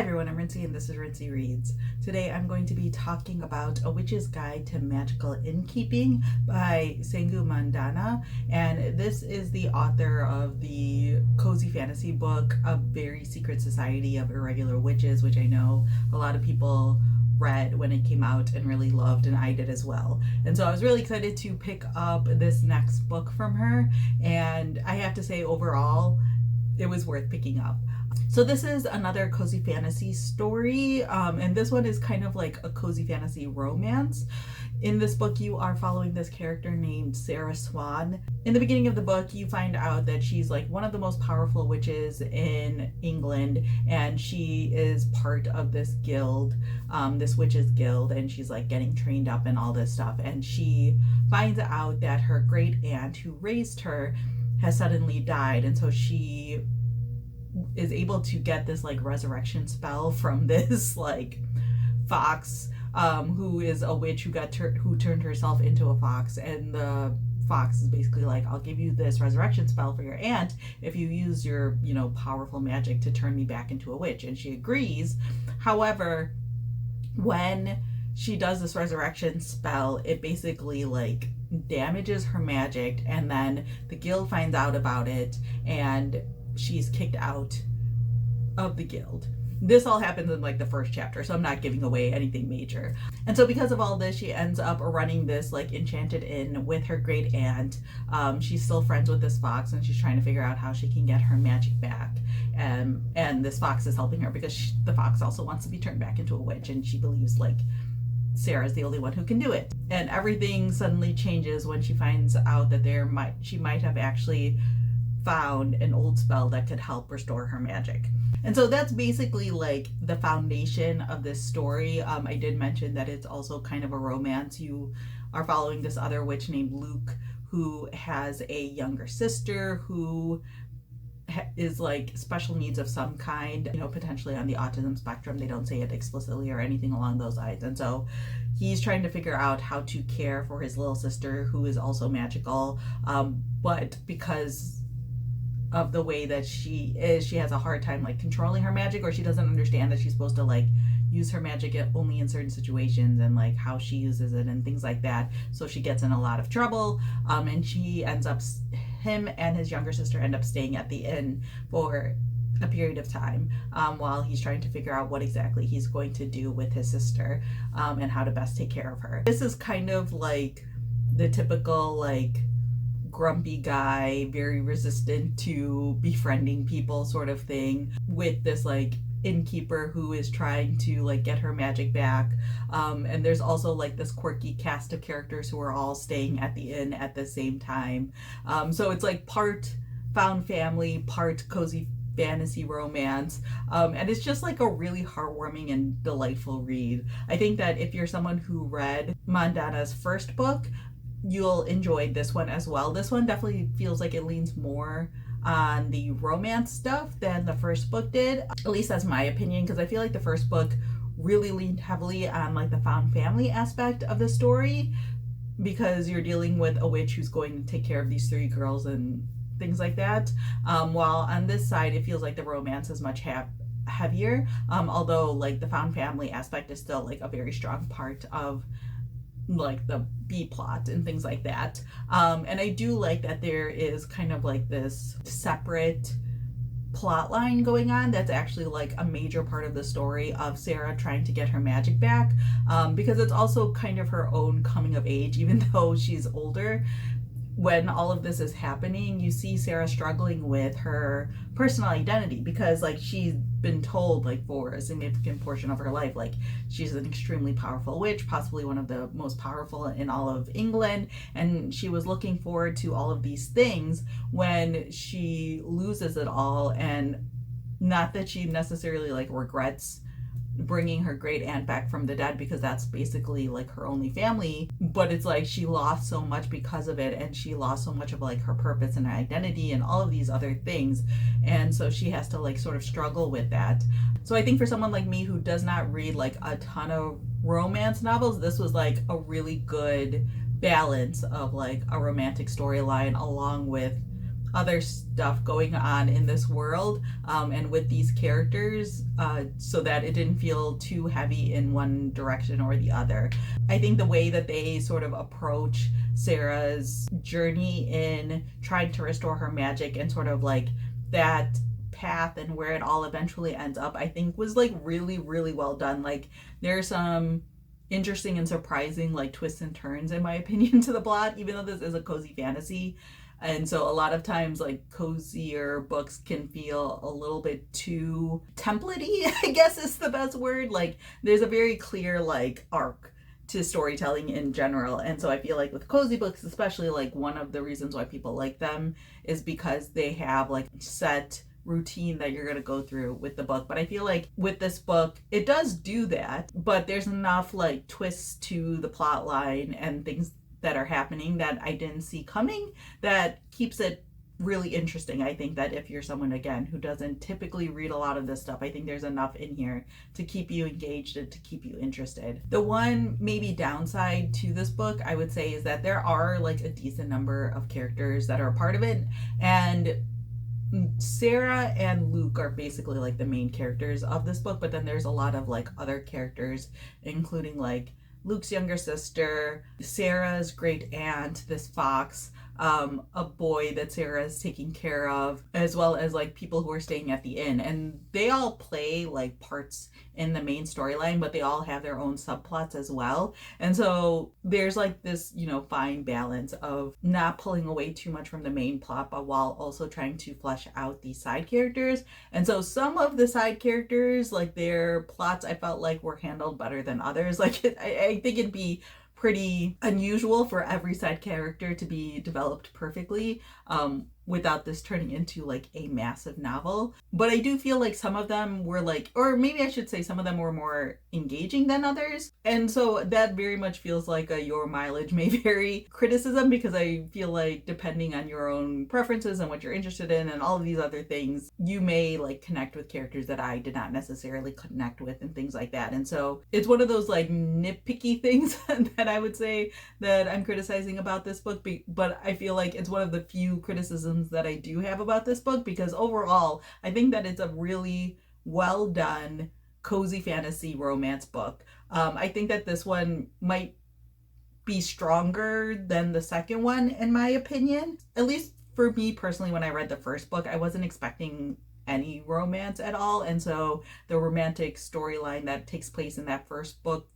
everyone, I'm Rincey and this is Rincey Reads. Today I'm going to be talking about A Witch's Guide to Magical Innkeeping by Sangu Mandanna, and this is the author of the cozy fantasy book A Very Secret Society of Irregular Witches, which I know a lot of people read when it came out and really loved, and I did as well. And so I was really excited to pick up this next book from her, and I have to say overall it was worth picking up. So this is another cozy fantasy story, and this one is kind of like a cozy fantasy romance. In this book, you are following this character named Sarah Swan. In the beginning of the book, you find out that she's like one of the most powerful witches in England, and she is part of this guild, this witches guild, and she's like getting trained up and all this stuff. And she finds out that her great aunt who raised her has suddenly died, and so she is able to get this like resurrection spell from this like fox who is a witch who turned herself into a fox, and the fox is basically like, I'll give you this resurrection spell for your aunt if you use your, powerful magic to turn me back into a witch. And she agrees. However, when she does this resurrection spell, it basically like damages her magic, and then the guild finds out about it and she's kicked out of the guild. This all happens in like the first chapter, so I'm not giving away anything major. And so because of all this, she ends up running this like enchanted inn with her great aunt. She's still friends with this fox, and she's trying to figure out how she can get her magic back. And this fox is helping her because the fox also wants to be turned back into a witch, and she believes like Sarah's the only one who can do it. And everything suddenly changes when she finds out that she might have actually found an old spell that could help restore her magic. And so that's basically like the foundation of this story. I did mention that it's also kind of a romance. You are following this other witch named Luke, who has a younger sister who is like special needs of some kind, potentially on the autism spectrum. They don't say it explicitly or anything along those lines. And so he's trying to figure out how to care for his little sister, who is also magical, but because of the way that she has a hard time like controlling her magic, or she doesn't understand that she's supposed to like use her magic only in certain situations, and like how she uses it and things like that. So she gets in a lot of trouble, and him and his younger sister end up staying at the inn for a period of time, while he's trying to figure out what exactly he's going to do with his sister, and how to best take care of her. This is kind of like the typical like grumpy guy, very resistant to befriending people sort of thing, with this like innkeeper who is trying to like get her magic back. And there's also like this quirky cast of characters who are all staying at the inn at the same time. So it's like part found family, part cozy fantasy romance, and it's just like a really heartwarming and delightful read. I think that if you're someone who read Mandanna's first book, you'll enjoy this one as well. This one definitely feels like it leans more on the romance stuff than the first book did. At least that's my opinion, because I feel like the first book really leaned heavily on like the found family aspect of the story, because you're dealing with a witch who's going to take care of these three girls and things like that. While on this side, it feels like the romance is much heavier, although like the found family aspect is still like a very strong part of like the B plot and things like that. And I do like that there is kind of like this separate plot line going on that's actually like a major part of the story of Sarah trying to get her magic back, because it's also kind of her own coming of age, even though she's older. When all of this is happening, you see Sarah struggling with her personal identity, because like she's been told like for a significant portion of her life like she's an extremely powerful witch, possibly one of the most powerful in all of England, and she was looking forward to all of these things when she loses it all. And not that she necessarily like regrets bringing her great aunt back from the dead, because that's basically like her only family, but it's like she lost so much because of it, and she lost so much of like her purpose and her identity and all of these other things, and so she has to like sort of struggle with that. So I think for someone like me who does not read like a ton of romance novels, this was like a really good balance of like a romantic storyline along with other stuff going on in this world, and with these characters, so that it didn't feel too heavy in one direction or the other. I think the way that they sort of approach Sarah's journey in trying to restore her magic and sort of like that path and where it all eventually ends up, I think was like really, really well done. Like there's some interesting and surprising like twists and turns, in my opinion, to the plot, even though this is a cozy fantasy. And so a lot of times like cozier books can feel a little bit too templatey, I guess is the best word. Like there's a very clear like arc to storytelling in general. And so I feel like with cozy books, especially, like one of the reasons why people like them is because they have like set routine that you're going to go through with the book. But I feel like with this book, it does do that, but there's enough like twists to the plot line and things that are happening that I didn't see coming that keeps it really interesting. I think that if you're someone, again, who doesn't typically read a lot of this stuff, I think there's enough in here to keep you engaged and to keep you interested. The one maybe downside to this book, I would say, is that there are like a decent number of characters that are a part of it, and Sarah and Luke are basically like the main characters of this book, but then there's a lot of like other characters, including like Luke's younger sister, Sarah's great aunt, this fox, a boy that Sarah is taking care of, as well as like people who are staying at the inn. And they all play like parts in the main storyline, but they all have their own subplots as well. And so there's like this, fine balance of not pulling away too much from the main plot, but while also trying to flesh out these side characters. And so some of the side characters, like their plots, I felt like were handled better than others. Like I think it'd be pretty unusual for every side character to be developed perfectly, without this turning into like a massive novel. But I do feel like some of them were like, or maybe I should say some of them were more engaging than others. And so that very much feels like a your mileage may vary criticism, because I feel like depending on your own preferences and what you're interested in and all of these other things, you may like connect with characters that I did not necessarily connect with and things like that. And so it's one of those like nitpicky things that I would say that I'm criticizing about this book, but I feel like it's one of the few criticisms that I do have about this book, because overall I think that it's a really well done cozy fantasy romance book. I think that this one might be stronger than the second one, in my opinion. At least for me personally, when I read the first book, I wasn't expecting any romance at all, and so the romantic storyline that takes place in that first book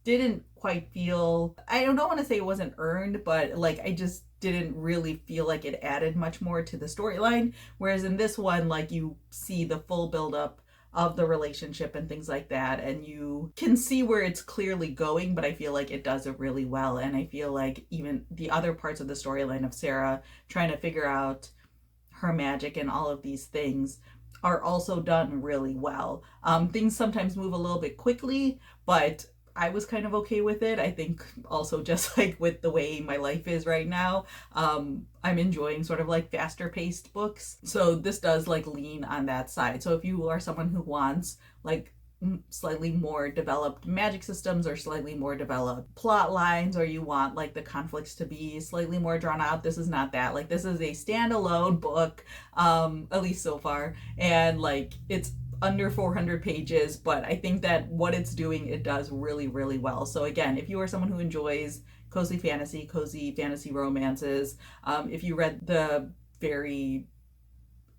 didn't quite feel, I don't want to say it wasn't earned, but like I just didn't really feel like it added much more to the storyline. Whereas in this one, like you see the full buildup of the relationship and things like that, and you can see where it's clearly going, but I feel like it does it really well. And I feel like even the other parts of the storyline of Sarah trying to figure out her magic and all of these things are also done really well. Things sometimes move a little bit quickly, but I was kind of okay with it. I think also just like with the way my life is right now, I'm enjoying sort of like faster paced books. So this does like lean on that side. So if you are someone who wants like slightly more developed magic systems or slightly more developed plot lines, or you want like the conflicts to be slightly more drawn out, this is not that. Like this is a standalone book, at least so far. And like it's under 400 pages, but I think that what it's doing, it does really, really well. So again, if you are someone who enjoys cozy fantasy romances, if you read the very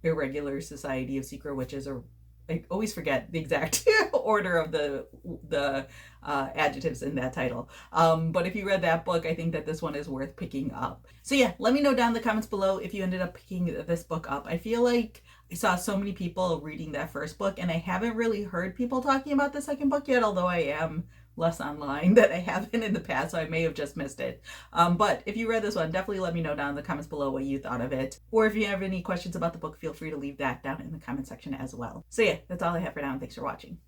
irregular Society of Secret Witches, or I always forget the exact order of the adjectives in that title. But if you read that book, I think that this one is worth picking up. So yeah, let me know down in the comments below if you ended up picking this book up. I feel like I saw so many people reading that first book, and I haven't really heard people talking about the second book yet, although I am less online than I have been in the past, so I may have just missed it. But if you read this one, definitely let me know down in the comments below what you thought of it. Or if you have any questions about the book, feel free to leave that down in the comment section as well. So yeah, that's all I have for now, and thanks for watching.